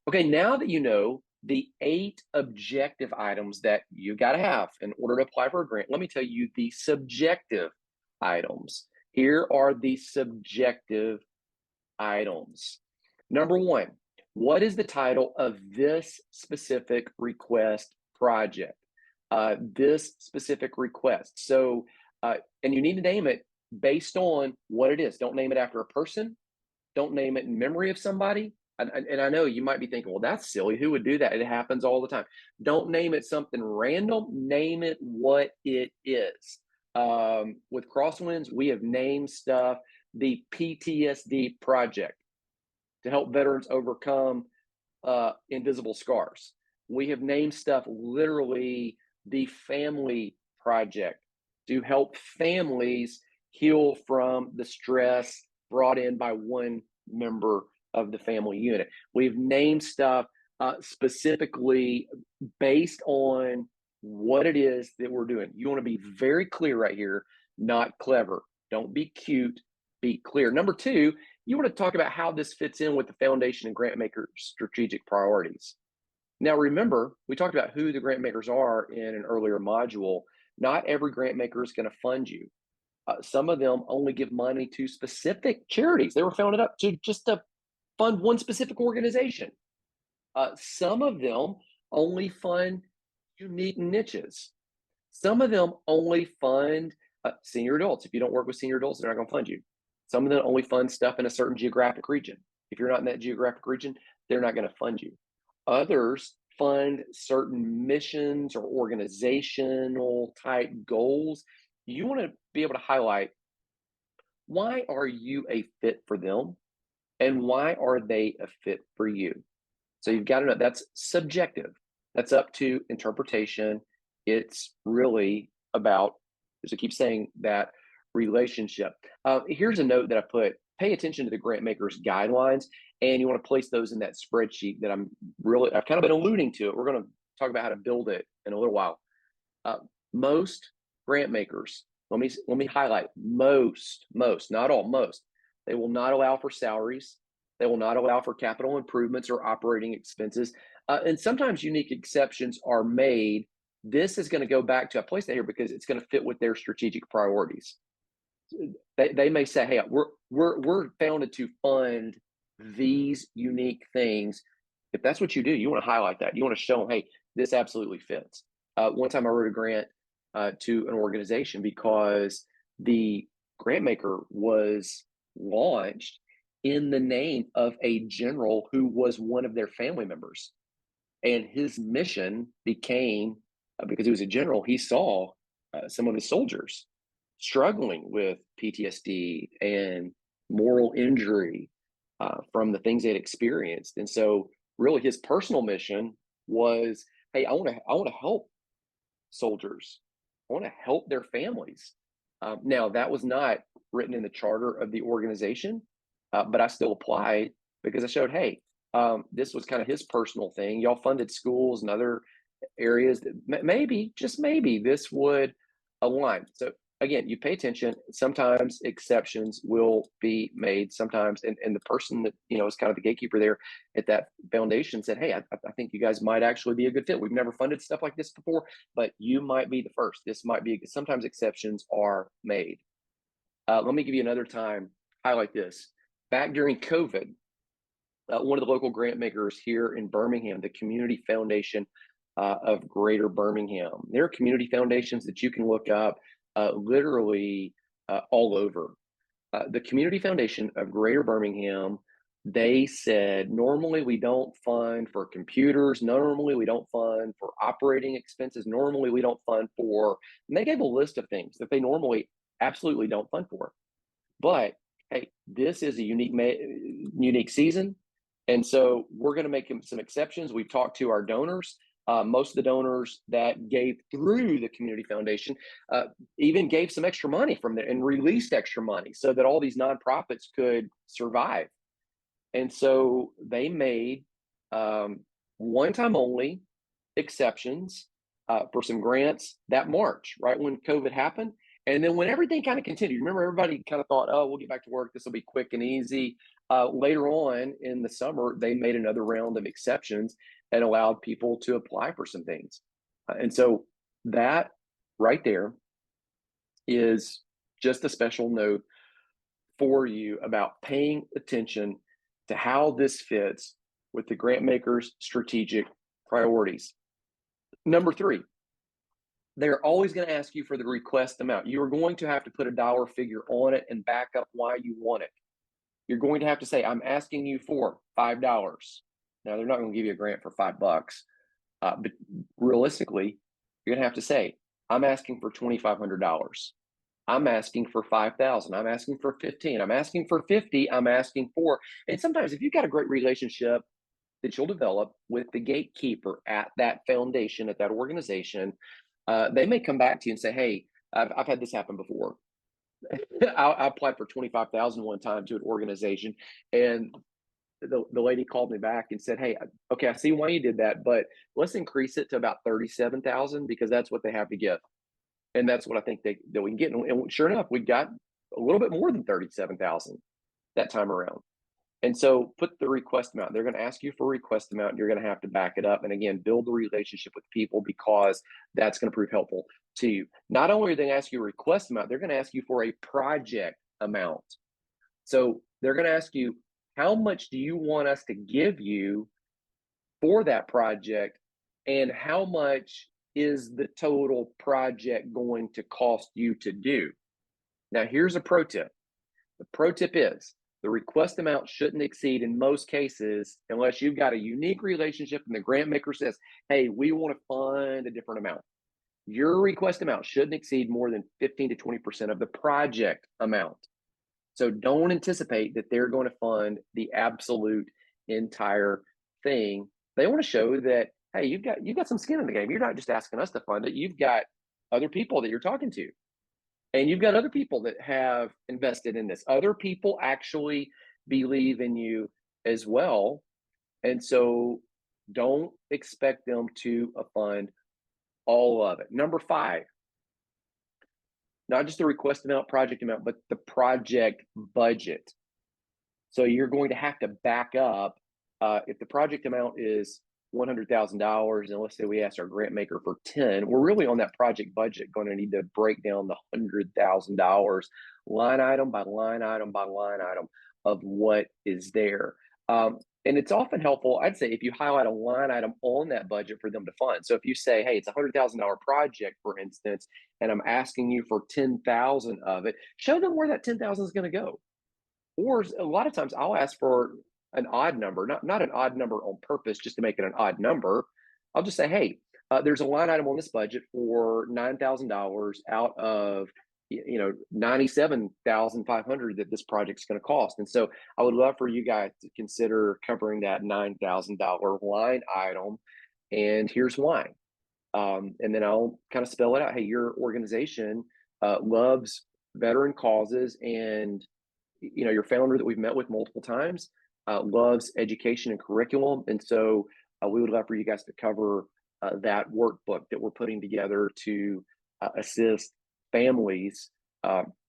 Okay, now that you know the 8 objective items that you got to have in order to apply for a grant, let me tell you the subjective items. Here are the subjective items. Number one, what is the title of this specific request project? This specific request. So, and you need to name it based on what it is. Don't name it after a person. Don't name it in memory of somebody. And I know you might be thinking, well, that's silly. Who would do that? It happens all the time. Don't name it something random. Name it what it is. With Crosswinds, we have named stuff the PTSD project to help veterans overcome invisible scars. We have named stuff literally the family project to help families heal from the stress brought in by one member of the family unit. We've named stuff specifically based on what it is that we're doing. You want to be very clear right here, not clever. Don't be cute, be clear. Number two, you want to talk about how this fits in with the foundation and grant makers' strategic priorities. Now, remember, we talked about who the grant makers are in an earlier module. Not every grant maker is going to fund you. Some of them only give money to specific charities. They were founded up to just to fund one specific organization. Some of them only fund unique niches. Some of them only fund senior adults. If you don't work with senior adults, they're not going to fund you. Some of them only fund stuff in a certain geographic region. If you're not in that geographic region, they're not going to fund you. Others fund certain missions or organizational type goals. You want to be able to highlight, why are you a fit for them and why are they a fit for you? So you've got to know that's subjective. That's up to interpretation. It's really about, as I keep saying, that relationship. Here's a note that I put: pay attention to the grant makers guidelines, and you want to place those in that spreadsheet that I've kind of been alluding to it. We're going to talk about how to build it in a little while. Most grant makers, let me highlight, most, not all, most, they will not allow for salaries. They will not allow for capital improvements or operating expenses. And sometimes unique exceptions are made. This is going to go back to, I placed that here because it's going to fit with their strategic priorities. They may say, hey, we're founded to fund these unique things. If that's what you do, you want to highlight that. You want to show them, hey, this absolutely fits. One time I wrote a grant to an organization because the grant maker was launched in the name of a general who was one of their family members. And his mission became, because he was a general, he saw some of his soldiers struggling with PTSD and moral injury from the things they'd experienced. And so really his personal mission was, hey, I want to help soldiers. I want to help their families. Now, that was not written in the charter of the organization, but I still applied because I showed, hey, this was kind of his personal thing. Y'all funded schools and other areas that maybe, just maybe, this would align. So again, you pay attention. Sometimes exceptions will be made. Sometimes, and the person that is kind of the gatekeeper there at that foundation said, "Hey, I think you guys might actually be a good fit. We've never funded stuff like this before, but you might be the first. This might be." Sometimes exceptions are made. Let me give you another time. Highlight this. Back during COVID, one of the local grant makers here in Birmingham, the Community Foundation of Greater Birmingham. There are community foundations that you can look up literally all over. The Community Foundation of Greater Birmingham, they said, normally we don't fund for computers, normally we don't fund for operating expenses, normally we don't fund for, and they gave a list of things that they normally absolutely don't fund for. But hey, this is a unique season. And so we're going to make some exceptions. We've talked to our donors. Most of the donors that gave through the Community Foundation even gave some extra money from there and released extra money so that all these nonprofits could survive. And so they made one-time only exceptions for some grants that March, right when COVID happened. And then when everything kind of continued, remember, everybody kind of thought, oh, we'll get back to work. This will be quick and easy. Later on in the summer, they made another round of exceptions and allowed people to apply for some things. And so that right there is just a special note for you about paying attention to how this fits with the grant maker's strategic priorities. Number three, they're always going to ask you for the request amount. You are going to have to put a dollar figure on it and back up why you want it. You're going to have to say, I'm asking you for $5. Now, they're not going to give you a grant for $5, but realistically, you're going to have to say, I'm asking for $2,500. I'm asking for 5,000. I'm asking for 15. I'm asking for 50. I'm asking for, and sometimes if you've got a great relationship that you'll develop with the gatekeeper at that foundation, at that organization, they may come back to you and say, hey, I've had this happen before. I applied for 25,000 one time to an organization, and the lady called me back and said, hey, okay, I see why you did that, but let's increase it to about 37,000 because that's what they have to give. And that's what I think that we can get. And sure enough, we got a little bit more than 37,000 that time around. And so put the request amount. They're going to ask you for a request amount. And you're going to have to back it up. And again, build the relationship with people because that's going to prove helpful to you. Not only are they going to ask you a request amount, they're going to ask you for a project amount. So they're going to ask you, how much do you want us to give you for that project? And how much is the total project going to cost you to do? Now, here's a pro tip. The pro tip is the request amount shouldn't exceed, in most cases, unless you've got a unique relationship and the grant maker says, hey, we want to fund a different amount. Your request amount shouldn't exceed more than 15 to 20% of the project amount. So don't anticipate that they're going to fund the absolute entire thing. They want to show that, hey, you've got some skin in the game. You're not just asking us to fund it. You've got other people that you're talking to. And you've got other people that have invested in this. Other people actually believe in you as well. And so don't expect them to fund all of it. Number five, not just the request amount, project amount, but the project budget. So you're going to have to back up. If the project amount is $100,000, and let's say we ask our grant maker for 10, we're really on that project budget going to need to break down the $100,000 line item by line item by line item of what is there. And it's often helpful, I'd say, if you highlight a line item on that budget for them to fund. So if you say, hey, it's a $100,000 project, for instance, and I'm asking you for 10,000 of it, show them where that 10,000 is going to go. Or a lot of times I'll ask for an odd number, not an odd number on purpose just to make it an odd number. I'll just say, hey, there's a line item on this budget for $9,000 out of 97,500 that this project's going to cost. And so I would love for you guys to consider covering that $9,000 line item. And here's why. And then I'll kind of spell it out. Hey, your organization loves veteran causes, and your founder that we've met with multiple times loves education and curriculum. And so we would love for you guys to cover that workbook that we're putting together to assist families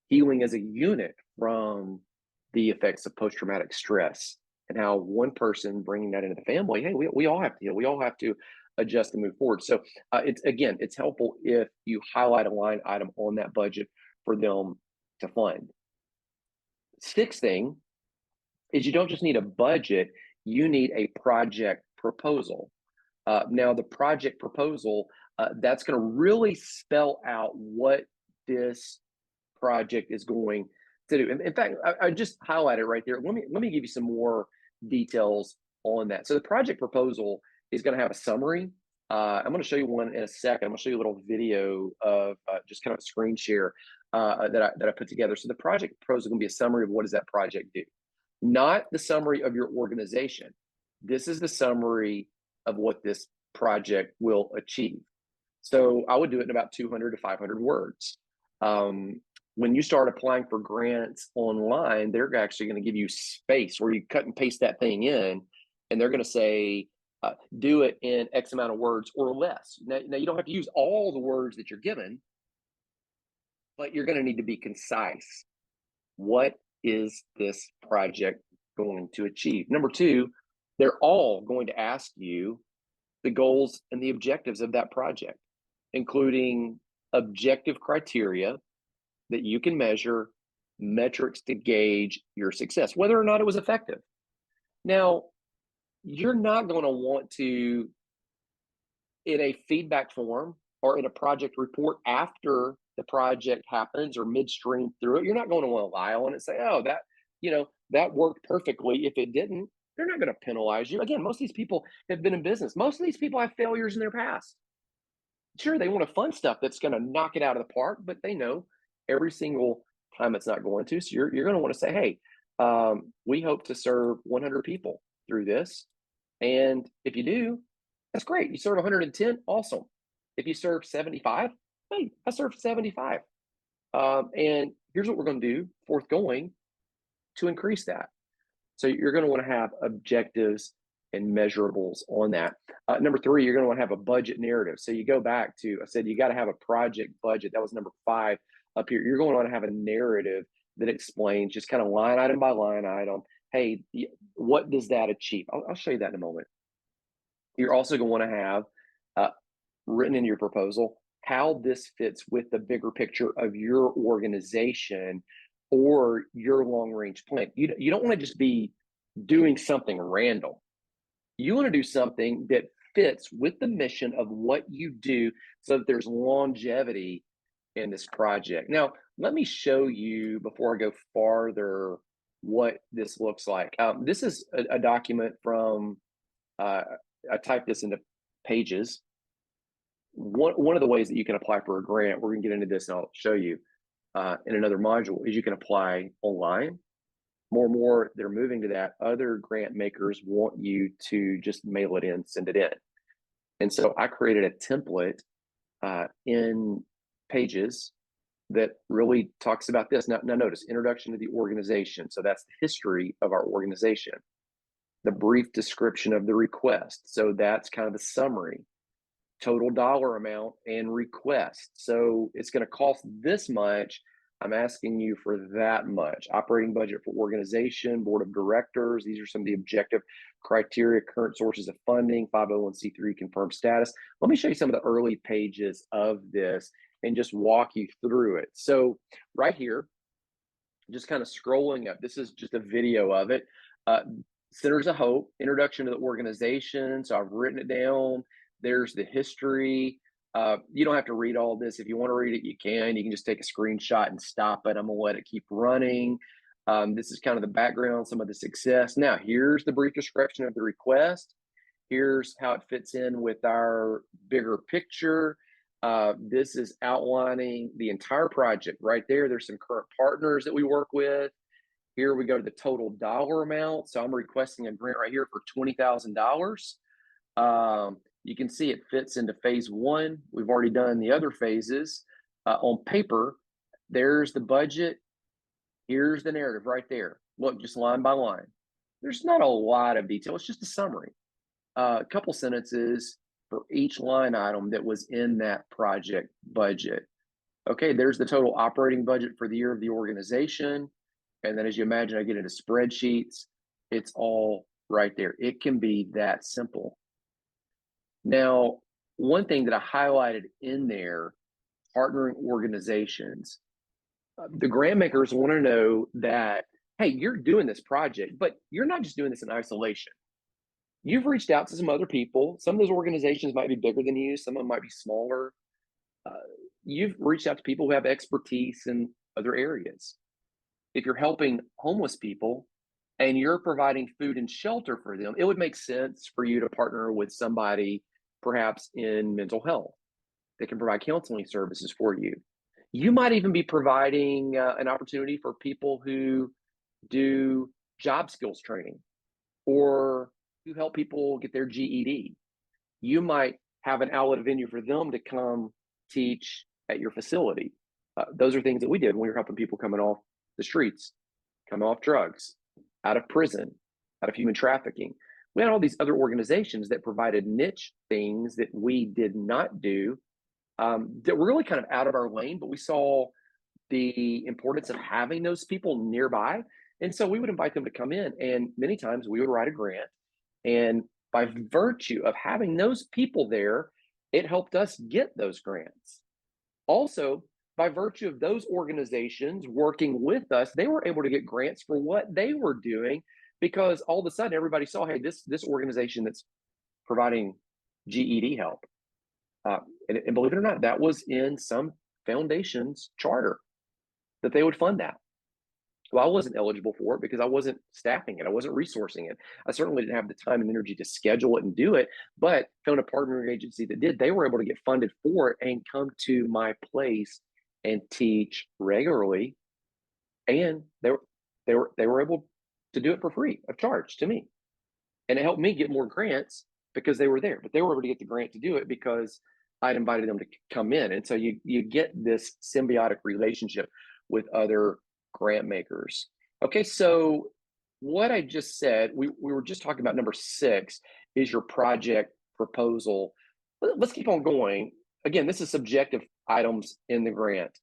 healing as a unit from the effects of post-traumatic stress, and how one person bringing that into the family, hey, we all have to heal. We all have to adjust and move forward. So it's helpful if you highlight a line item on that budget for them to fund. Sixth thing is you don't just need a budget, you need a project proposal. Now, the project proposal, that's going to really spell out what this project is going to do. In fact, I just highlighted right there. Let me give you some more details on that. So the project proposal is going to have a summary. I'm going to show you one in a second. I'm going to show you a little video of just kind of a screen share that I put together. So the project proposal is going to be a summary of what does that project do, not the summary of your organization. This is the summary of what this project will achieve. So I would do it in about 200 to 500 words. When you start applying for grants online, they're actually going to give you space where you cut and paste that thing in, and they're going to say, do it in X amount of words or less. Now, you don't have to use all the words that you're given, but you're going to need to be concise. What is this project going to achieve. Number two, they're all going to ask you the goals and the objectives of that project, including objective criteria that you can measure, metrics to gauge your success, whether or not it was effective. Now, you're not going to want to, in a feedback form or in a project report after the project happens or midstream through it, you're not going to want to lie on it and say, oh, that worked perfectly. If it didn't, they're not going to penalize you. Again, most of these people have been in business. Most of these people have failures in their past. Sure, they want to fund stuff that's going to knock it out of the park, but they know every single time it's not going to. So you're going to want to say, hey, we hope to serve 100 people through this. And if you do, that's great. You serve 110, awesome. If you serve 75, hey, I served 75. And here's what we're going to do forthgoing to increase that. So you're going to want to have objectives and measurables on that. Number three, you're going to want to have a budget narrative. So you go back to, I said, you got to have a project budget. That was number 5 up here. You're going to want to have a narrative that explains just kind of line item by line item. Hey, what does that achieve? I'll show you that in a moment. You're also going to want to have written in your proposal how this fits with the bigger picture of your organization or your long-range plan. You don't want to just be doing something random. You want to do something that fits with the mission of what you do so that there's longevity in this project. Now, let me show you, before I go farther, what this looks like. This is a document from, I typed this into Pages. One of the ways that you can apply for a grant, we're going to get into this and I'll show you in another module, is you can apply online. More and more, they're moving to that. Other grant makers want you to just mail it in, send it in. And so I created a template in Pages that really talks about this. Now notice, introduction to the organization. So that's the history of our organization. The brief description of the request. So that's kind of the summary. Total dollar amount and request. So it's going to cost this much. I'm asking you for that much. Operating budget for organization, board of directors. These are some of the objective criteria, current sources of funding, 501c3 confirmed status. Let me show you some of the early pages of this and just walk you through it. So right here, just kind of scrolling up, this is just a video of it. Centers of Hope, introduction to the organization. So I've written it down. There's the history. You don't have to read all this. If you want to read it, you can. You can just take a screenshot and stop it. I'm going to let it keep running. This is kind of the background, some of the success. Now, here's the brief description of the request. Here's how it fits in with our bigger picture. This is outlining the entire project right there. There's some current partners that we work with. Here we go to the total dollar amount. So I'm requesting a grant right here for $20,000. You can see it fits into phase 1. We've already done the other phases. On paper, there's the budget. Here's the narrative right there. Look, just line by line. There's not a lot of detail. It's just a summary. A couple sentences for each line item that was in that project budget. Okay, there's the total operating budget for the year of the organization. And then as you imagine, I get into spreadsheets. It's all right there. It can be that simple. Now, one thing that I highlighted in there, partnering organizations, the grant makers want to know that, hey, you're doing this project, but you're not just doing this in isolation. You've reached out to some other people. Some of those organizations might be bigger than you. Some of them might be smaller. You've reached out to people who have expertise in other areas. If you're helping homeless people and you're providing food and shelter for them, it would make sense for you to partner with somebody perhaps in mental health that can provide counseling services for you. You might even be providing an opportunity for people who do job skills training or who help people get their GED. You might have an outlet venue for them to come teach at your facility. Those are things that we did when we were helping people coming off the streets, coming off drugs, out of prison, out of human trafficking. We had all these other organizations that provided niche things that we did not do, that were really kind of out of our lane, but we saw the importance of having those people nearby. And so we would invite them to come in, and many times we would write a grant. And by virtue of having those people there, it helped us get those grants. Also, by virtue of those organizations working with us, they were able to get grants for what they were doing because all of a sudden everybody saw, hey, this organization that's providing GED help, and believe it or not, that was in some foundation's charter that they would fund that. Well, I wasn't eligible for it because I wasn't staffing it. I wasn't resourcing it. I certainly didn't have the time and energy to schedule it and do it, but found a partnering agency that did. They were able to get funded for it and come to my place and teach regularly. And they were able to do it for free of charge to me. And it helped me get more grants because they were there, but they were able to get the grant to do it because I'd invited them to come in. And so you get this symbiotic relationship with other grant makers. Okay, so what I just said, we were just talking about number 6 is your project proposal. Let's keep on going. Again, this is subjective items in the grant.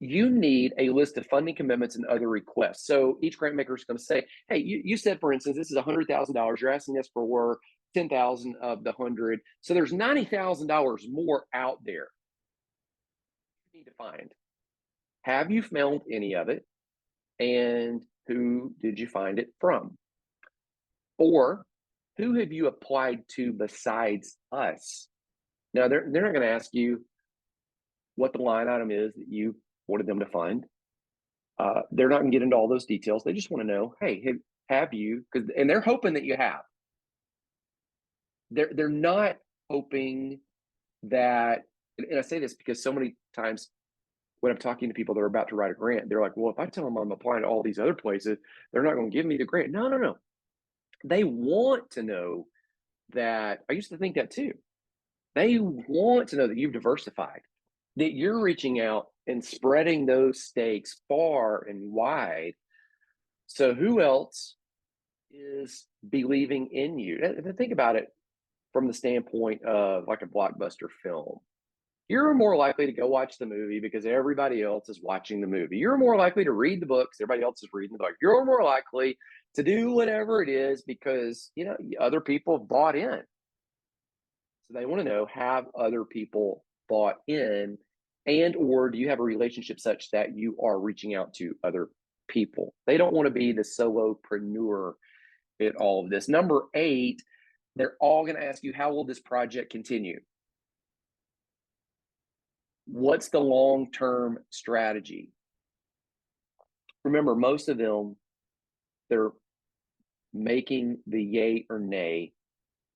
You need a list of funding commitments and other requests. So each grant maker is going to say, hey, you said, for instance, this is $100,000. You're asking us for 10,000 of the 100. So there's $90,000 more out there you need to find. Have you found any of it? And who did you find it from? Or who have you applied to besides us? Now, they're not going to ask you what the line item is that you wanted them to fund. They're not going to get into all those details. They just want to know, hey, have you? And they're hoping that you have. They're not hoping that, and I say this because so many times when I'm talking to people that are about to write a grant, they're like, well, if I tell them I'm applying to all these other places, they're not going to give me the grant. No. They want to know that. I used to think that too. They want to know that you've diversified, that you're reaching out and spreading those stakes far and wide. So who else is believing in you? And think about it from the standpoint of like a blockbuster film. You're more likely to go watch the movie because everybody else is watching the movie. You're more likely to read the books. Everybody else is reading the book. You're more likely to do whatever it is because, other people bought in. So they want to know, have other people bought in, and or do you have a relationship such that you are reaching out to other people? They don't want to be the solopreneur in all of this. Number 8, they're all going to ask you, how will this project continue? What's the long-term strategy? Remember, most of them, they're making the yay or nay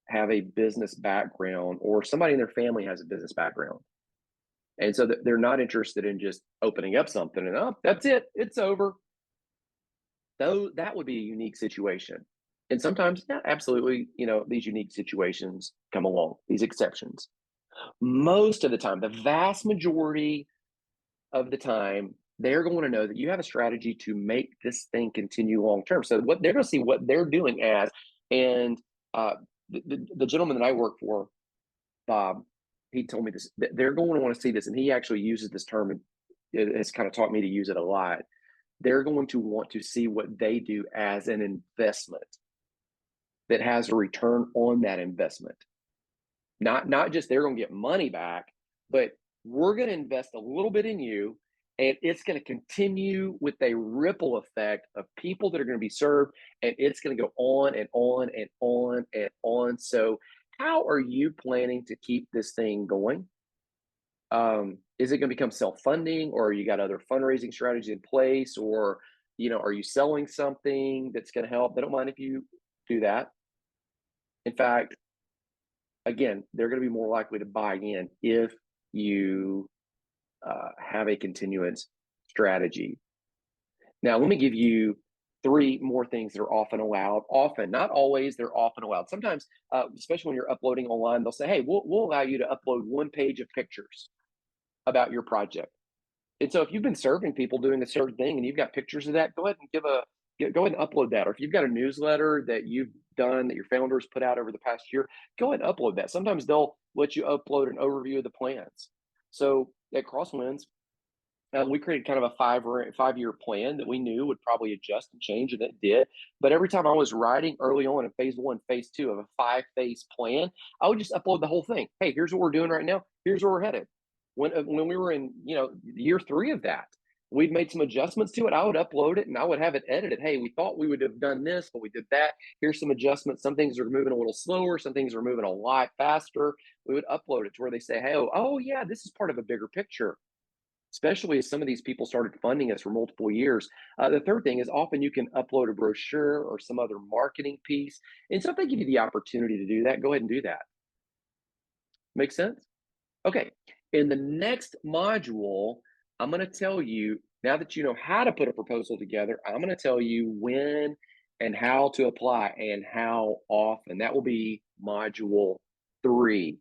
have a business background, or somebody in their family has a business background. And so they're not interested in just opening up something and, oh, that's it, it's over. Though that would be a unique situation. And sometimes, yeah, absolutely, these unique situations come along, these exceptions. Most of the time, the vast majority of the time, they're going to know that you have a strategy to make this thing continue long term. So what they're going to see what they're doing as, and the gentleman that I work for, Bob, he told me this, that they're going to want to see this, and he actually uses this term, and it has kind of taught me to use it a lot. They're going to want to see what they do as an investment that has a return on that investment. Not just they're going to get money back, but we're going to invest a little bit in you, and it's going to continue with a ripple effect of people that are going to be served, and it's going to go on and on and on and on. So how are you planning to keep this thing going? Is it going to become self-funding, or you got other fundraising strategies in place, or are you selling something that's going to help? They don't mind if you do that. In fact, again, they're going to be more likely to buy in if you have a continuance strategy. Now, let me give you 3 more things that are often allowed. Often, not always, they're often allowed. Sometimes, especially when you're uploading online, they'll say, hey, we'll allow you to upload 1 page of pictures about your project. And so if you've been serving people doing a certain thing and you've got pictures of that, go ahead and upload that. Or if you've got a newsletter that you've done that your founders put out over the past year, go ahead and upload that. Sometimes they'll let you upload an overview of the plans. So at Crosswinds, We created kind of a 5-year plan that we knew would probably adjust and change, and it did. But every time I was writing early on in phase one, phase two of a 5-phase plan, I would just upload the whole thing. Hey, here's what we're doing right now. Here's where we're headed. When we were in year three of that, we'd made some adjustments to it. I would upload it and I would have it edited. Hey, we thought we would have done this, but we did that. Here's some adjustments. Some things are moving a little slower. Some things are moving a lot faster. We would upload it to where they say, hey, oh yeah, this is part of a bigger picture, especially as some of these people started funding us for multiple years. The third thing is often you can upload a brochure or some other marketing piece. And so if they give you the opportunity to do that, go ahead and do that. Make sense? Okay. In the next module, I'm going to tell you, now that you know how to put a proposal together, I'm going to tell you when and how to apply and how often. That will be module 3.